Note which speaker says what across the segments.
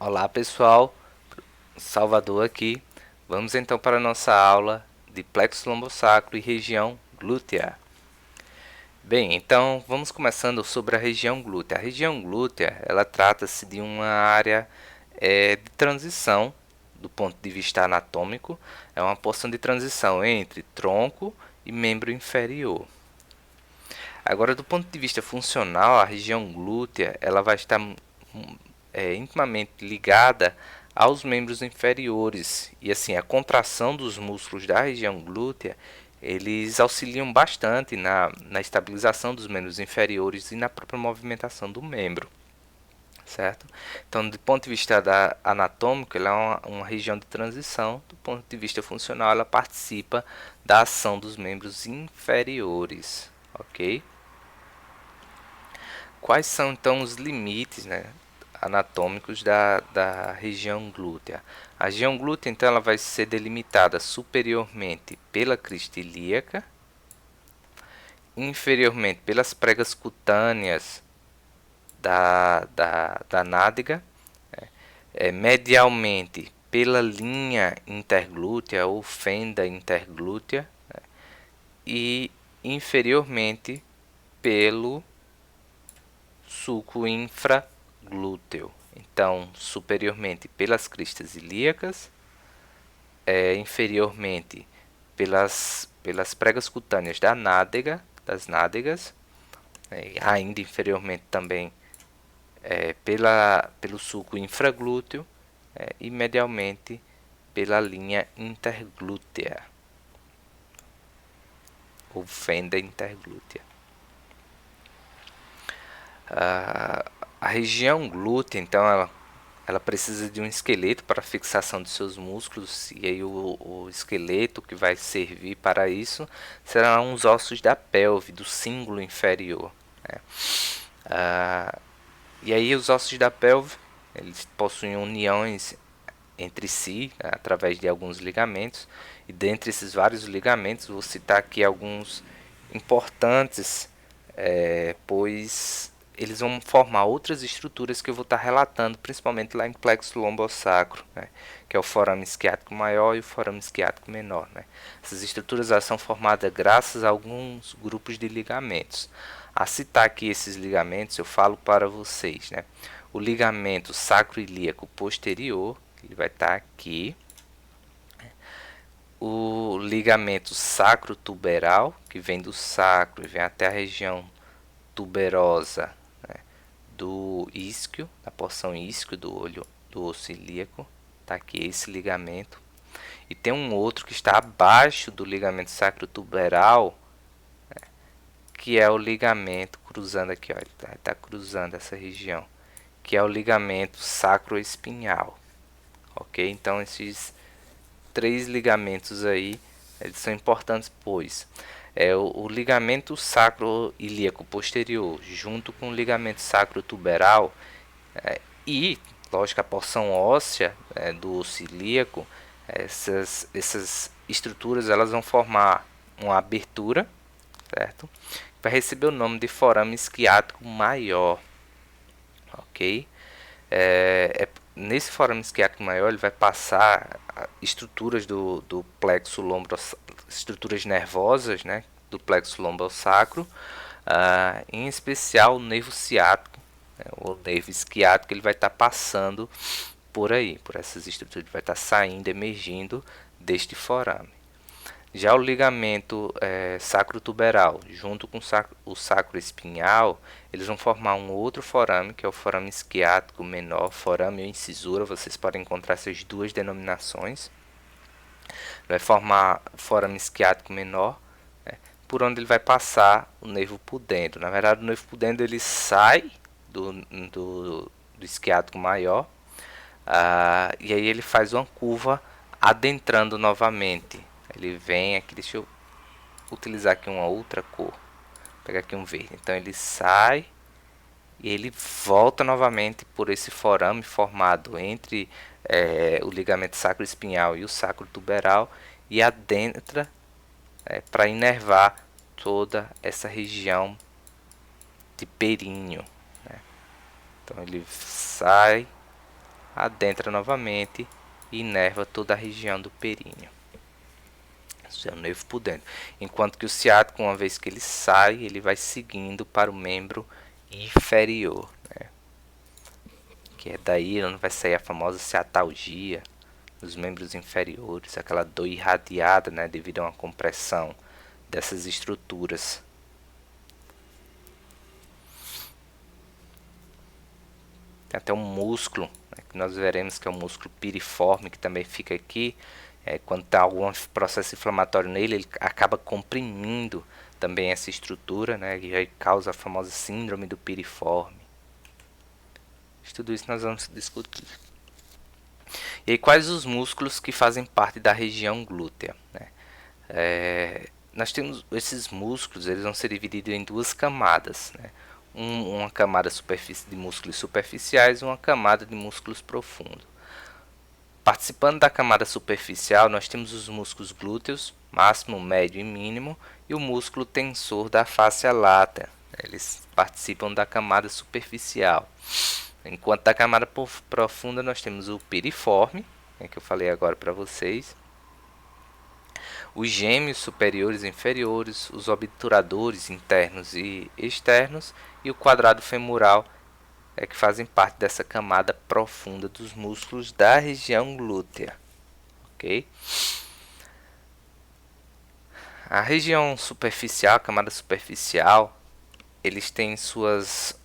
Speaker 1: Olá pessoal, Salvador aqui. Vamos então para a nossa aula de plexo lombosacro e região glútea. Bem, então vamos começando sobre a região glútea. A região glútea, ela trata-se de uma área de transição do ponto de vista anatômico. É uma porção de transição entre tronco e membro inferior. Agora, do ponto de vista funcional, a região glútea ela vai estar intimamente ligada aos membros inferiores e assim a contração dos músculos da região glútea eles auxiliam bastante na estabilização dos membros inferiores e na própria movimentação do membro, certo? Então, do ponto de vista anatômico, ela é uma região de transição. Do ponto de vista funcional, ela participa da ação dos membros inferiores, ok? Quais são então os limites, né, anatômicos da região glútea? A região glútea então ela vai ser delimitada superiormente pela crista ilíaca, inferiormente pelas pregas cutâneas da nádega, medialmente pela linha interglútea ou fenda interglútea, né, e inferiormente pelo sulco infraglúteo. Então, superiormente pelas cristas ilíacas, inferiormente pelas pregas cutâneas das nádegas, ainda inferiormente também pelo sulco infraglúteo, e medialmente pela linha interglútea ou fenda interglútea. A região glútea, então, ela precisa de um esqueleto para a fixação de seus músculos, e aí o esqueleto que vai servir para isso serão os ossos da pelve, do cíngulo inferior, né? E aí os ossos da pelve, eles possuem uniões entre si, né, através de alguns ligamentos, e dentre esses vários ligamentos, vou citar aqui alguns importantes, pois eles vão formar outras estruturas que eu vou estar relatando, principalmente lá em plexo lombosacro, né, que é o forame isquiático maior e o forame isquiático menor, né. Essas estruturas elas são formadas graças a alguns grupos de ligamentos. A citar aqui esses ligamentos, eu falo para vocês, né, o ligamento sacroilíaco posterior, ele vai estar aqui, o ligamento sacrotuberal, que vem do sacro e vem até a região tuberosa, né, do isquio, da porção isquio do olho do osso ilíaco, tá aqui esse ligamento. E tem um outro que está abaixo do ligamento sacrotuberal, né, que é o ligamento cruzando aqui, ó, ele tá cruzando essa região, que é o ligamento sacroespinhal, ok? Então esses três ligamentos aí, eles são importantes, pois o ligamento sacroilíaco posterior junto com o ligamento sacrotuberal e, lógico, a porção óssea do osso ilíaco, essas estruturas elas vão formar uma abertura, certo? Vai receber o nome de forame isquiático maior, ok? Nesse forame isquiático maior ele vai passar estruturas do plexo estruturas nervosas, né, do plexo lombosacro, em especial o nervo ciático, né, o nervo isquiático, ele vai estar passando por aí, por essas estruturas, ele vai estar saindo, emergindo deste forame. Já o ligamento sacrotuberal, junto com o sacroespinhal, eles vão formar um outro forame, que é o forame isquiático menor, forame ou incisura, vocês podem encontrar essas duas denominações. Vai formar o forame isquiático menor, né, por onde ele vai passar o nervo pudendo. Na verdade, o nervo pudendo ele sai do isquiático maior, e aí ele faz uma curva adentrando novamente. Ele vem aqui, deixa eu utilizar aqui uma outra cor, vou pegar aqui um verde. Então ele sai e ele volta novamente por esse forame formado entre o ligamento sacroespinhal e o sacrotuberal e adentra para inervar toda essa região de períneo, né? Então ele sai adentra novamente e inerva toda a região do períneo. Isso é o nervo pudendo. Enquanto que o ciático, uma vez que ele sai, ele vai seguindo para o membro inferior, né? Que é daí onde vai sair a famosa ciatalgia dos membros inferiores, aquela dor irradiada, né, devido a uma compressão dessas estruturas. Tem até um músculo, né, que nós veremos que é o músculo piriforme, que também fica aqui. Quando está algum processo inflamatório nele, ele acaba comprimindo também essa estrutura, né, e aí causa a famosa síndrome do piriforme. Tudo isso nós vamos discutir. E aí, quais os músculos que fazem parte da região glútea, né? Nós temos esses músculos, eles vão ser divididos em duas camadas, né? Uma camada de músculos superficiais e uma camada de músculos profundos. Participando da camada superficial, nós temos os músculos glúteos, máximo, médio e mínimo, e o músculo tensor da fáscia lata. Eles participam da camada superficial. Enquanto da camada profunda nós temos o piriforme, que eu falei agora para vocês, os gêmeos superiores e inferiores, os obturadores internos e externos e o quadrado femoral, que fazem parte dessa camada profunda dos músculos da região glútea. Ok? A região superficial, a camada superficial, eles têm suas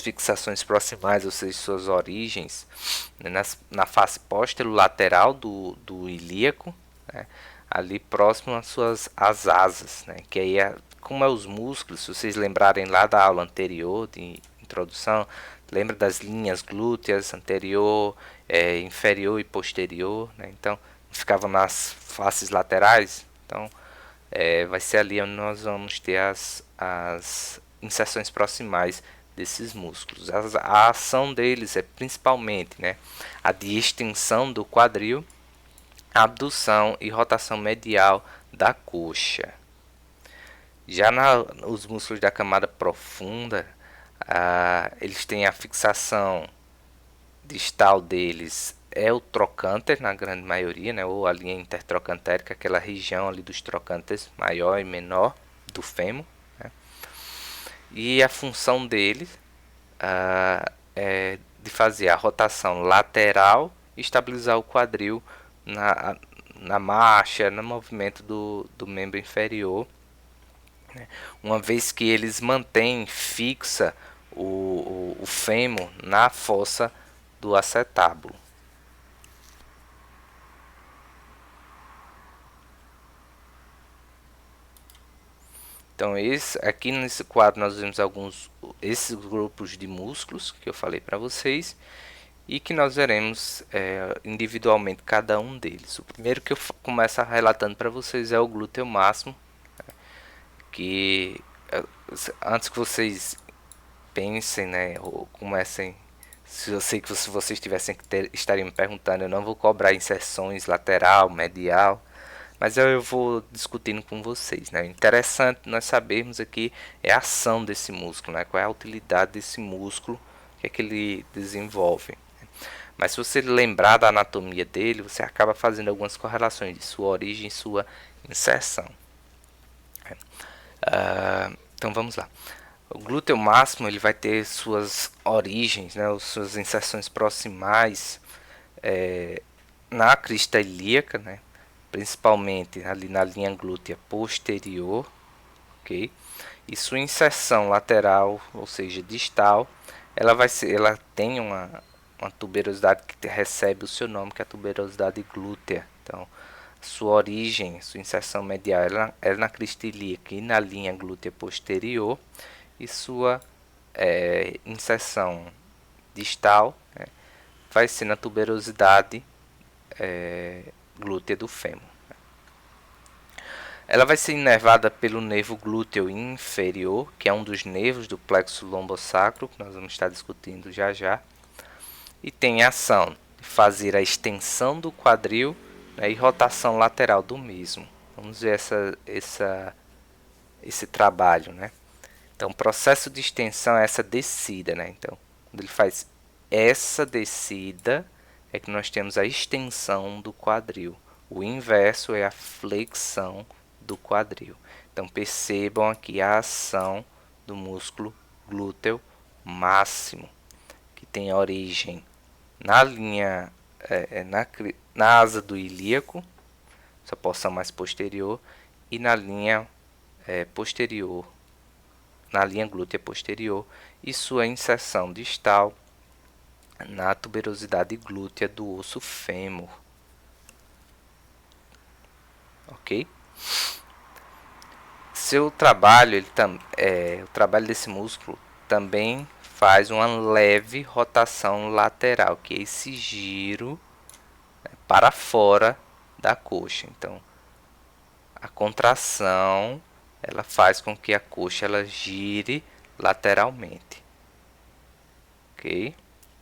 Speaker 1: fixações proximais, ou seja, suas origens, né, na face posterolateral do ilíaco, né, ali próximo às asas, né, que aí como é os músculos, se vocês lembrarem lá da aula anterior de introdução, lembra das linhas glúteas anterior, inferior e posterior, né, então ficavam nas faces laterais, então vai ser ali onde nós vamos ter as inserções proximais desses músculos. A ação deles é principalmente, né, a de extensão do quadril, abdução e rotação medial da coxa. Já os músculos da camada profunda, eles têm a fixação distal deles é o trocânter, na grande maioria, né, ou a linha intertrocantérica, aquela região ali dos trocânteres maior e menor do fêmur, né? E a função dele é de fazer a rotação lateral e estabilizar o quadril na marcha, no movimento do membro inferior, né? Uma vez que eles mantêm fixa o fêmur na fossa do acetábulo. Então, aqui nesse quadro nós vemos esses grupos de músculos que eu falei para vocês e que nós veremos individualmente cada um deles. O primeiro que eu começo relatando para vocês é o glúteo máximo, que antes que vocês pensem, né, ou comecem, se eu sei que se vocês estariam me perguntando, eu não vou cobrar inserções lateral, medial, mas eu vou discutindo com vocês, né? Interessante nós sabermos aqui é a ação desse músculo, né? Qual é a utilidade desse músculo, o que é que ele desenvolve. Mas se você lembrar da anatomia dele, você acaba fazendo algumas correlações de sua origem e sua inserção. Então vamos lá. O glúteo máximo ele vai ter suas origens, né? Suas inserções proximais na crista ilíaca, né? Principalmente ali na linha glútea posterior, ok? E sua inserção lateral, ou seja, distal, ela tem uma tuberosidade que recebe o seu nome, que é a tuberosidade glútea. Então, sua origem, sua inserção medial é na crista ilíaca e na linha glútea posterior, e sua inserção distal, né, vai ser na tuberosidade glútea do fêmur. Ela vai ser inervada pelo nervo glúteo inferior, que é um dos nervos do plexo lombosacro, que nós vamos estar discutindo já já, e tem a ação de fazer a extensão do quadril, né, e rotação lateral do mesmo. Vamos ver esse trabalho, né? Então, o processo de extensão é essa descida, né? Então, quando ele faz essa descida é que nós temos a extensão do quadril. O inverso é a flexão do quadril. Então percebam aqui a ação do músculo glúteo máximo, que tem origem na linha, na asa do ilíaco, essa porção mais posterior, e na linha posterior, na linha glútea posterior, e sua inserção distal na tuberosidade glútea do osso fêmur. Ok? Seu trabalho, o trabalho desse músculo também faz uma leve rotação lateral, que é esse giro para fora da coxa. Então, a contração ela faz com que a coxa ela gire lateralmente. Ok?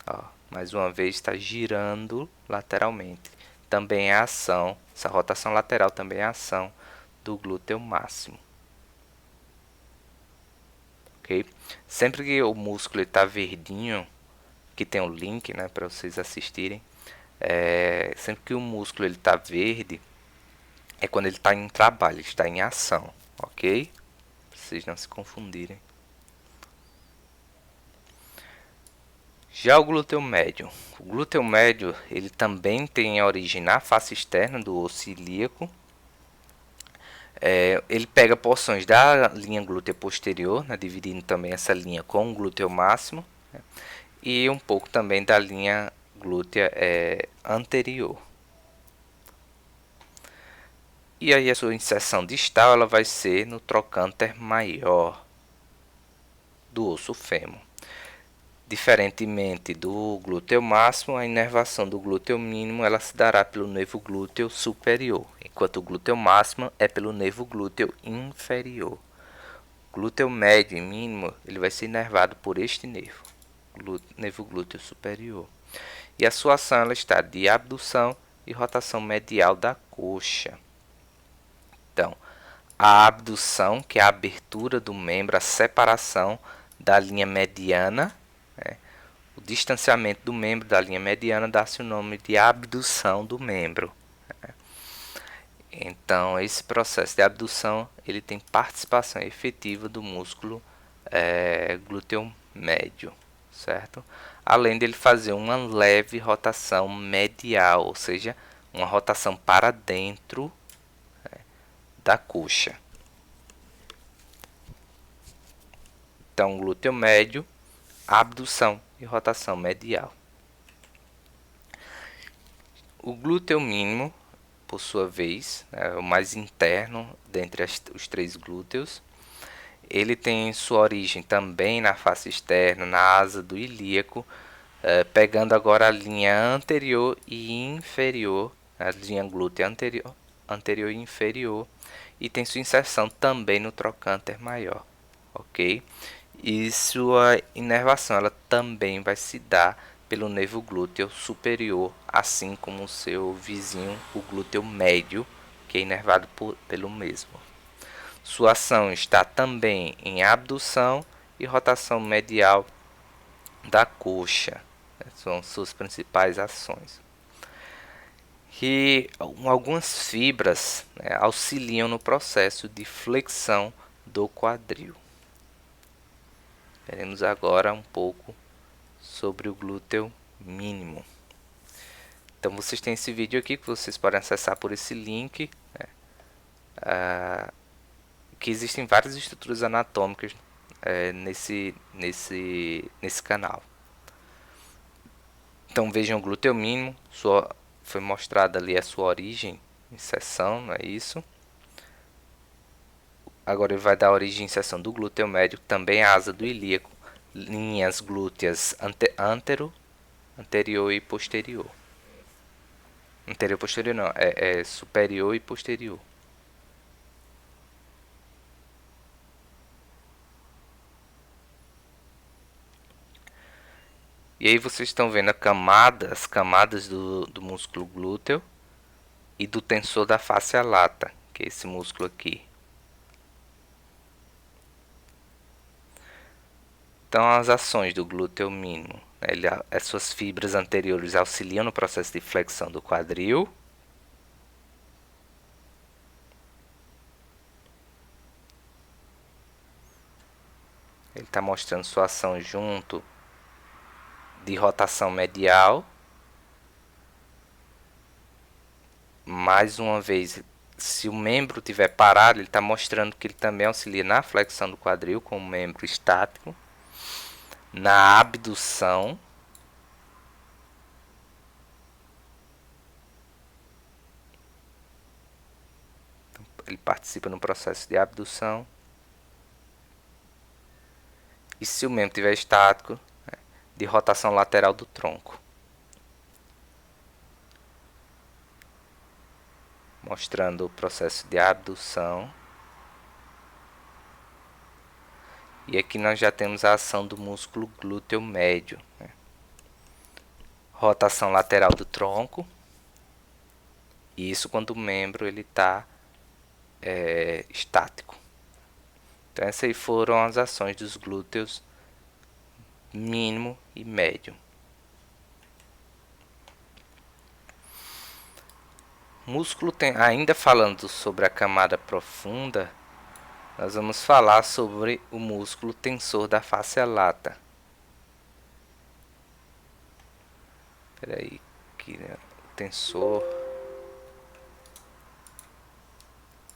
Speaker 1: Ó, mais uma vez está girando lateralmente. Também é a ação, essa rotação lateral também é a ação do glúteo máximo. Ok? Sempre que o músculo está verdinho, que tem um link, né, para vocês assistirem, sempre que o músculo está verde, é quando ele está em trabalho, está em ação, ok? Para vocês não se confundirem. Já o glúteo médio. O glúteo médio ele também tem origem na face externa do osso ilíaco. Ele pega porções da linha glútea posterior, né, dividindo também essa linha com o glúteo máximo, né, e um pouco também da linha glútea anterior. E aí a sua inserção distal ela vai ser no trocânter maior do osso fêmur. Diferentemente do glúteo máximo, a inervação do glúteo mínimo ela se dará pelo nervo glúteo superior, enquanto o glúteo máximo é pelo nervo glúteo inferior. O glúteo médio e mínimo ele vai ser inervado por este nervo, nervo glúteo superior. E a sua ação ela está de abdução e rotação medial da coxa. Então, a abdução, que é a abertura do membro, a separação da linha mediana, né? O distanciamento do membro da linha mediana dá-se o nome de abdução do membro. Né? Então, esse processo de abdução ele tem participação efetiva do músculo glúteo médio, certo? Além dele fazer uma leve rotação medial, ou seja, uma rotação para dentro da coxa. Então, glúteo médio, abdução e rotação medial. O glúteo mínimo, por sua vez, é o mais interno dentre os três glúteos. Ele tem sua origem também na face externa, na asa do ilíaco, pegando agora a linha anterior e inferior, a linha glútea anterior e inferior, e tem sua inserção também no trocânter maior, ok? E sua inervação ela também vai se dar pelo nervo glúteo superior, assim como o seu vizinho, o glúteo médio, que é inervado pelo mesmo. Sua ação está também em abdução e rotação medial da coxa. São suas principais ações. E algumas fibras, né, auxiliam no processo de flexão do quadril. Veremos agora um pouco sobre o glúteo mínimo. Então vocês têm esse vídeo aqui que vocês podem acessar por esse link, né? Que existem várias estruturas anatômicas nesse canal. Então vejam o glúteo mínimo, foi mostrada ali a sua origem, inserção, não é isso? Agora ele vai dar origem à inserção do glúteo médio, também a asa do ilíaco, linhas glúteas anterior e posterior. Anterior e posterior não, é superior e posterior. E aí vocês estão vendo as camadas do músculo glúteo e do tensor da fáscia lata, que é esse músculo aqui. Então, as ações do glúteo mínimo As suas fibras anteriores auxiliam no processo de flexão do quadril. Ele está mostrando sua ação junto de rotação medial. Mais uma vez, se o membro estiver parado, ele está mostrando que ele também auxilia na flexão do quadril com o membro estático. Na abdução. Ele participa no processo de abdução. E se o membro estiver estático, de rotação lateral do tronco. Mostrando o processo de abdução. E aqui nós já temos a ação do músculo glúteo médio. Rotação lateral do tronco. E isso quando o membro está estático. Então essas aí foram as ações dos glúteos mínimo e médio. Músculo ainda falando sobre a camada profunda, nós vamos falar sobre o músculo tensor da fáscia lata. Espera aí, que tensor